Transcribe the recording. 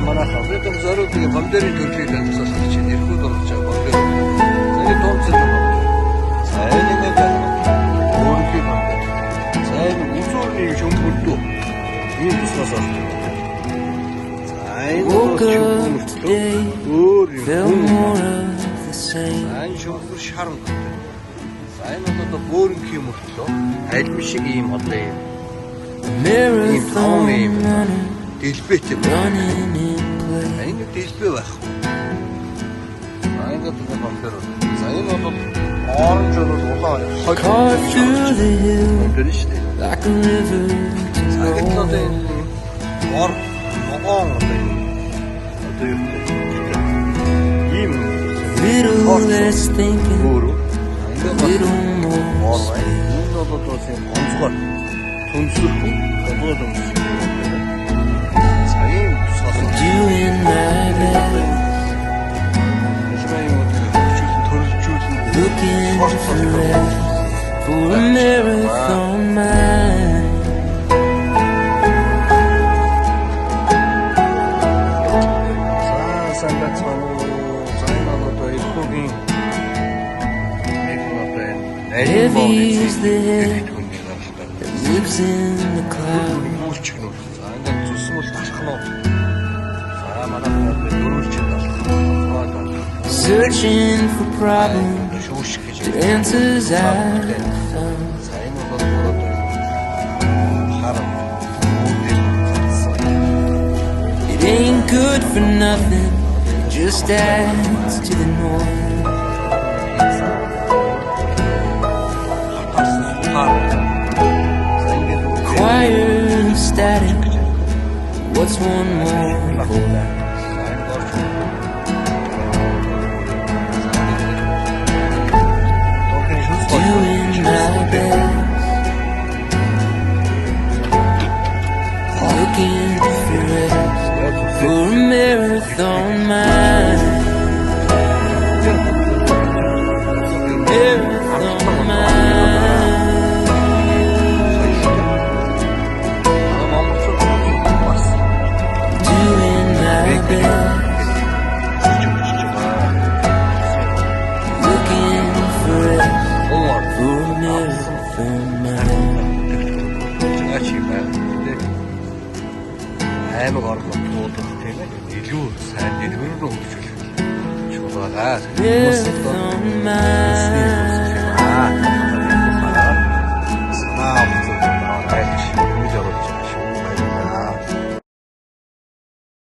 Манайхан бид зориултыг бомберийн төлөвийг амьсгалах чинь эрхүүд болж байгаа бомбер. Энийг дуусах юм байна. За энэ нэг өөрөөр бомбер. За энэ үзүүрийн шөмбөрдөө ийм туснаас олж байна. За энэ өөр юм. Энэ шөмбөр шарн. За энэ одоо бөөрийн юм мөртлөө аль шиг ийм одоо ийм том ийм дэлбэтэй байна. Энэ дэлбэ байх. Айгад энэ бомбер. За энэ бол оранж бол улаан хойд. Бомбер шүү дээ. За энэ одоо энэ ор ногоон одоо юу гэдэг ийм little thinking little more энэ бол тийм онцгой түнсэрхэн одоо юм. Doing my best, looking for a marathon mind. Heavy is the head that lives in the clouds. Searching for problems, the answers I've found. It ain't good for nothing, it just adds to the noise. Choir and static, what's one more voice? Doing my best, looking for rest, for a marathon mind. Marathon mind. Doing my best, looking for rest. Аймаг орлого туудах тийм ээ илүү сайн дэлгүүр рүү хөгжүүлэх чуулгаа.